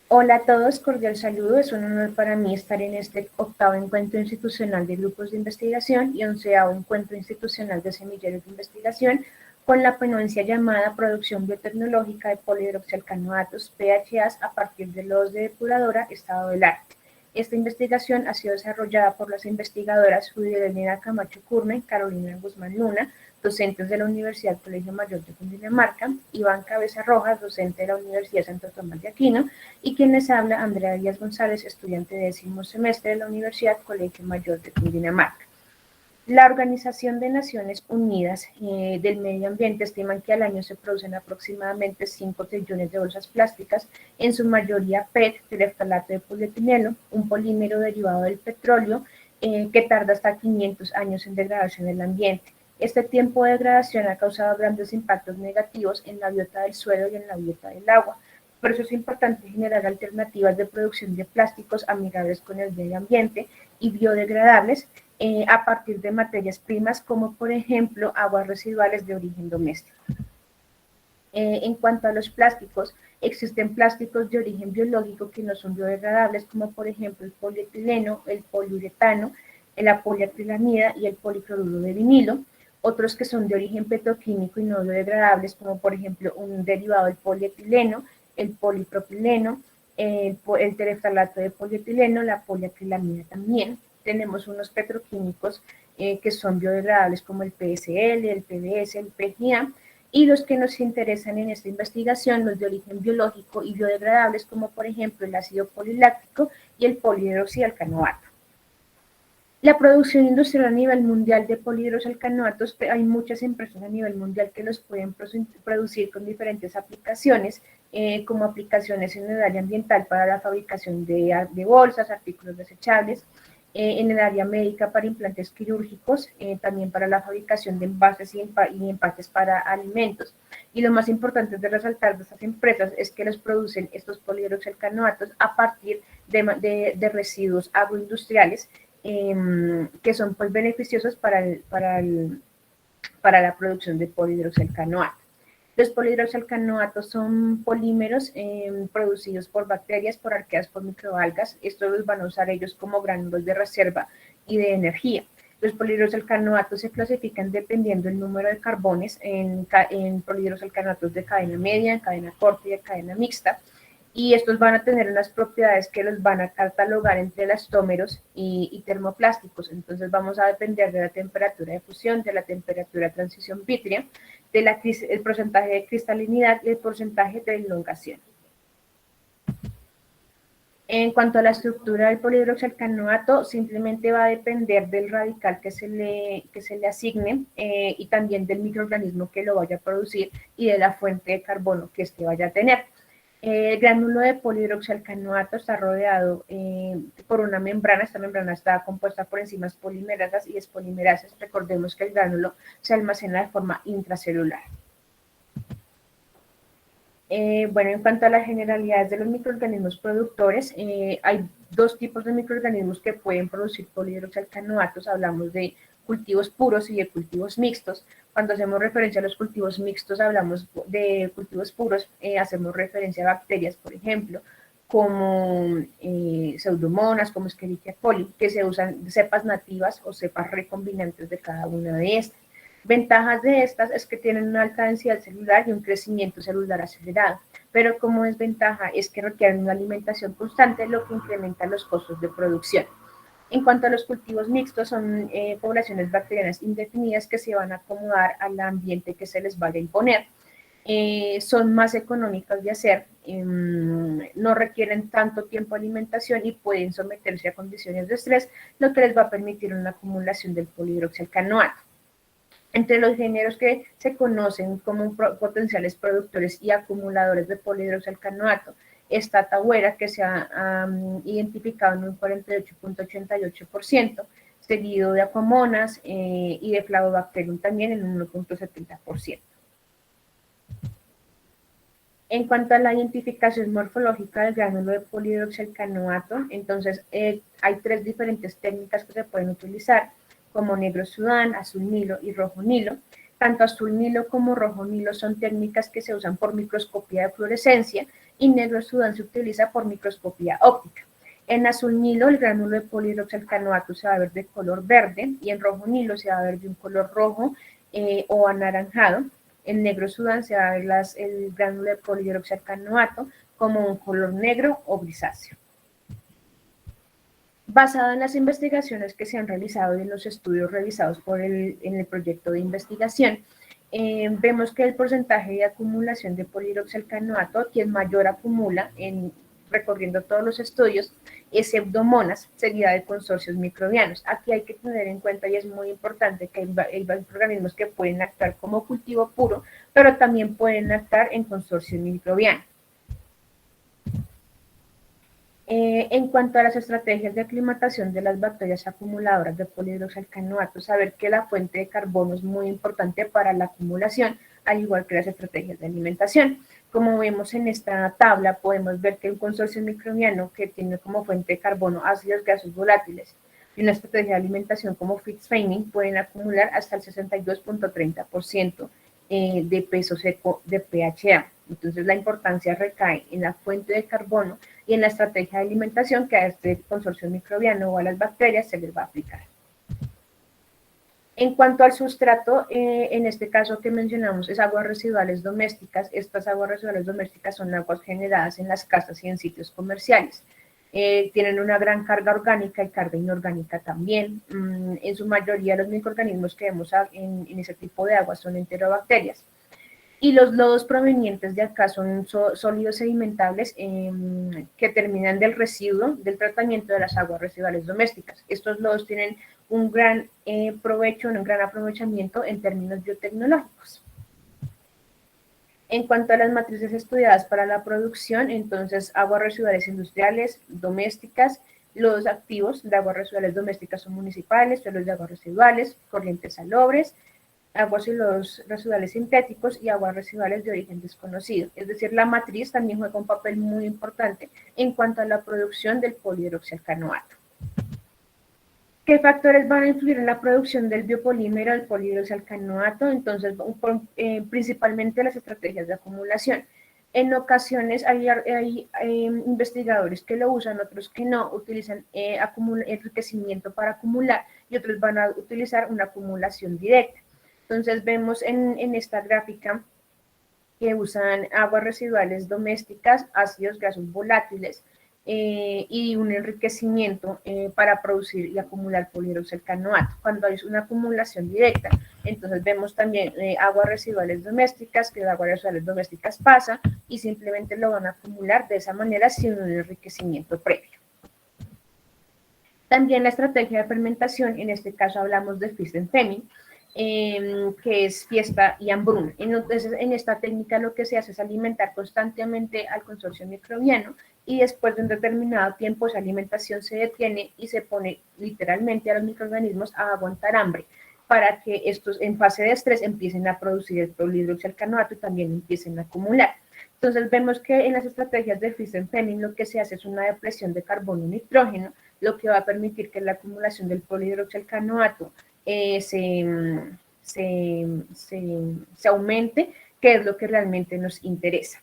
Hola a todos, cordial saludo. Es un honor para mí estar en este octavo encuentro institucional de grupos de investigación y onceavo encuentro institucional de semilleros de investigación con la ponencia llamada Producción Biotecnológica de Polihidroxialcanoatos PHAs a partir de los de depuradora estado del arte. Esta investigación ha sido desarrollada por las investigadoras Juliana Camacho Curne, Carolina Guzmán Luna, docentes de la Universidad Colegio Mayor de Cundinamarca, Iván Cabeza Rojas, docente de la Universidad Santo Tomás de Aquino, y quien les habla, Andrea Díaz González, estudiante de 10º semestre de la Universidad Colegio Mayor de Cundinamarca. La Organización de Naciones Unidas del Medio Ambiente estima que al año se producen aproximadamente 5 trillones de bolsas plásticas, en su mayoría PET, tereftalato de polietileno, un polímero derivado del petróleo que tarda hasta 500 años en degradarse en el ambiente. Este tiempo de degradación ha causado grandes impactos negativos en la biota del suelo y en la biota del agua. Por eso es importante generar alternativas de producción de plásticos amigables con el medio ambiente y biodegradables a partir de materias primas como por ejemplo aguas residuales de origen doméstico. En cuanto a los plásticos, existen plásticos de origen biológico que no son biodegradables como por ejemplo el polietileno, el poliuretano, la poliacrilamida y el policloruro de vinilo. Otros que son de origen petroquímico y no biodegradables como por ejemplo un derivado del polietileno, el polipropileno, el tereftalato de polietileno, la poliacrilamida también. Tenemos unos petroquímicos que son biodegradables como el PSL, el PBS, el PGA, y los que nos interesan en esta investigación, los de origen biológico y biodegradables como por ejemplo el ácido poliláctico y el polihidroxialcanoato. La producción industrial a nivel mundial de polihidroxialcanoatos, hay muchas empresas a nivel mundial que los pueden producir con diferentes aplicaciones, como aplicaciones en el área ambiental para la fabricación de bolsas, artículos desechables, en el área médica para implantes quirúrgicos, también para la fabricación de envases y empaques para alimentos. Y lo más importante de resaltar de estas empresas es que los producen estos polihidroxialcanoatos a partir de residuos agroindustriales, que son pues beneficiosos para la producción de polihidroxialcanoato. Los polihidroxialcanoatos son polímeros producidos por bacterias, por arqueas, por microalgas. Estos los van a usar ellos como gránulos de reserva y de energía. Los polihidroxialcanoatos se clasifican dependiendo del número de carbones en polihidroxialcanoatos de cadena media, en cadena corta y de cadena mixta. Y estos van a tener unas propiedades que los van a catalogar entre elastómeros y termoplásticos. Entonces vamos a depender de la temperatura de fusión, de la temperatura de transición vítrea, del porcentaje de cristalinidad y el porcentaje de elongación. En cuanto a la estructura del polihidroxialcanoato, simplemente va a depender del radical que se le asigne y también del microorganismo que lo vaya a producir y de la fuente de carbono que éste vaya a tener. El gránulo de polihidroxialcanoato está rodeado por una membrana. Esta membrana está compuesta por enzimas polimerasas y despolimerasas. Recordemos que el gránulo se almacena de forma intracelular. Bueno, en cuanto a las generalidades de los microorganismos productores, hay dos tipos de microorganismos que pueden producir polihidroxialcanoatos. Hablamos de cultivos puros y de cultivos mixtos. Cuando hacemos referencia a los cultivos mixtos, hablamos de cultivos puros, hacemos referencia a bacterias, por ejemplo, como pseudomonas, como Escherichia coli, que se usan cepas nativas o cepas recombinantes de cada una de estas. Ventajas de estas es que tienen una alta densidad celular y un crecimiento celular acelerado, pero como desventaja es que requieren una alimentación constante, lo que incrementa los costos de producción. En cuanto a los cultivos mixtos, son poblaciones bacterianas indefinidas que se van a acomodar al ambiente que se les vaya a imponer. Son más económicas de hacer, no requieren tanto tiempo de alimentación y pueden someterse a condiciones de estrés, lo que les va a permitir una acumulación del polihidroxialcanoato. Entre los géneros que se conocen como potenciales productores y acumuladores de polihidroxialcanoato está Tauera, que se ha identificado en un 48.88%, seguido de Aquamonas y de Flavobacterium también en un 1.70%. En cuanto a la identificación morfológica del gránulo de polihidroxialcanoato, entonces hay tres diferentes técnicas que se pueden utilizar, como negro sudán, azul nilo y rojo nilo. Tanto azul nilo como rojo nilo son técnicas que se usan por microscopía de fluorescencia y negro sudán se utiliza por microscopía óptica. En azul nilo el gránulo de polihidroxialcanoato se va a ver de color verde y en rojo nilo se va a ver de un color rojo o anaranjado. En negro sudán se va a ver el gránulo de polihidroxialcanoato como un color negro o grisáceo. Basado en las investigaciones que se han realizado y en los estudios realizados en el proyecto de investigación, vemos que el porcentaje de acumulación de polihidroxialcanoato, quien mayor acumula recorriendo todos los estudios, es Pseudomonas, seguida de consorcios microbianos. Aquí hay que tener en cuenta, y es muy importante, que hay organismos que pueden actuar como cultivo puro, pero también pueden actuar en consorcios microbianos. En cuanto a las estrategias de aclimatación de las bacterias acumuladoras de polihidroxialcanoato, saber que la fuente de carbono es muy importante para la acumulación, al igual que las estrategias de alimentación. Como vemos en esta tabla, podemos ver que un consorcio microbiano que tiene como fuente de carbono ácidos grasos volátiles y una estrategia de alimentación como fixed feeding pueden acumular hasta el 62.30% de peso seco de PHA. Entonces la importancia recae en la fuente de carbono y en la estrategia de alimentación que a este consorcio microbiano o a las bacterias se les va a aplicar. En cuanto al sustrato, en este caso que mencionamos es aguas residuales domésticas. Estas aguas residuales domésticas son aguas generadas en las casas y en sitios comerciales. Tienen una gran carga orgánica y carga inorgánica también. En su mayoría los microorganismos que vemos en ese tipo de aguas son enterobacterias. Y los lodos provenientes de acá son sólidos sedimentables que terminan del residuo del tratamiento de las aguas residuales domésticas. Estos lodos tienen un gran provecho, un gran aprovechamiento en términos biotecnológicos. En cuanto a las matrices estudiadas para la producción, entonces aguas residuales industriales, domésticas, lodos activos de aguas residuales domésticas o municipales, suelos de aguas residuales, corrientes salobres, aguas y lodos residuales sintéticos y aguas residuales de origen desconocido. Es decir, la matriz también juega un papel muy importante en cuanto a la producción del polihidroxialcanoato. ¿Qué factores van a influir en la producción del biopolímero del polihidroxialcanoato? Entonces, principalmente las estrategias de acumulación. En ocasiones hay investigadores que lo usan, otros que no, utilizan enriquecimiento para acumular y otros van a utilizar una acumulación directa. Entonces vemos en esta gráfica que usan aguas residuales domésticas, ácidos grasos volátiles y un enriquecimiento para producir y acumular polihidroxialcanoato. Cuando hay una acumulación directa, entonces vemos también aguas residuales domésticas, que las aguas residuales domésticas pasa y simplemente lo van a acumular de esa manera sin un enriquecimiento previo. También la estrategia de fermentación, en este caso hablamos de Feast and Famine, que es fiesta y hambruna. Entonces, en esta técnica lo que se hace es alimentar constantemente al consorcio microbiano y después de un determinado tiempo esa alimentación se detiene y se pone literalmente a los microorganismos a aguantar hambre para que estos en fase de estrés empiecen a producir el polihidroxialcanoato y también empiecen a acumular. Entonces vemos que en las estrategias de Feast and Famine lo que se hace es una depresión de carbono y nitrógeno, lo que va a permitir que la acumulación del polihidroxialcanoato se aumente, que es lo que realmente nos interesa.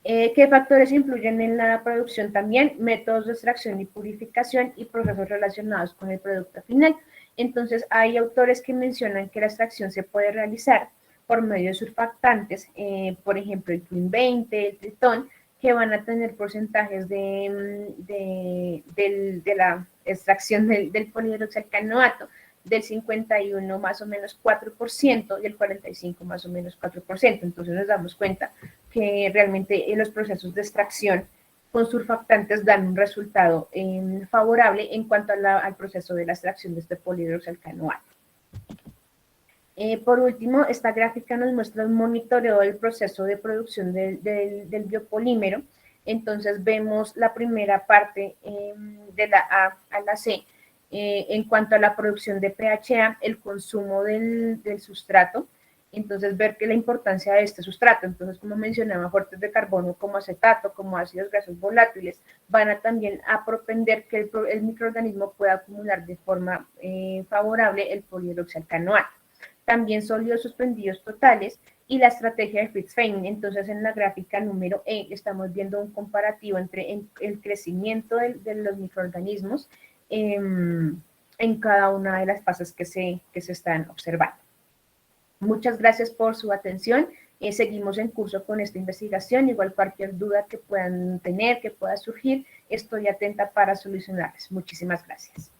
¿Qué factores influyen en la producción también? Métodos de extracción y purificación y procesos relacionados con el producto final. Entonces, hay autores que mencionan que la extracción se puede realizar por medio de surfactantes, por ejemplo, el Twin 20, el Tritón, que van a tener porcentajes de la extracción del polihidroxialcanoato del 51 más o menos 4% y el 45 más o menos 4%. Entonces nos damos cuenta que realmente los procesos de extracción con surfactantes dan un resultado favorable en cuanto al proceso de la extracción de este polihidroxialcanoato. Por último, esta gráfica nos muestra un monitoreo del proceso de producción del biopolímero. Entonces vemos la primera parte de la A a la C en cuanto a la producción de PHA, el consumo del sustrato. Entonces ver que la importancia de este sustrato, entonces como mencionaba, fuentes de carbono como acetato, como ácidos grasos volátiles, van a también a propender que el microorganismo pueda acumular de forma favorable el polihidroxialcanoato. también sólidos suspendidos totales y la estrategia de Fritz Fein. Entonces, en la gráfica número E estamos viendo un comparativo entre el crecimiento de los microorganismos en cada una de las fases que se están observando. Muchas gracias por su atención. Seguimos en curso con esta investigación. Igual cualquier duda que puedan tener, que pueda surgir, estoy atenta para solucionarles. Muchísimas gracias.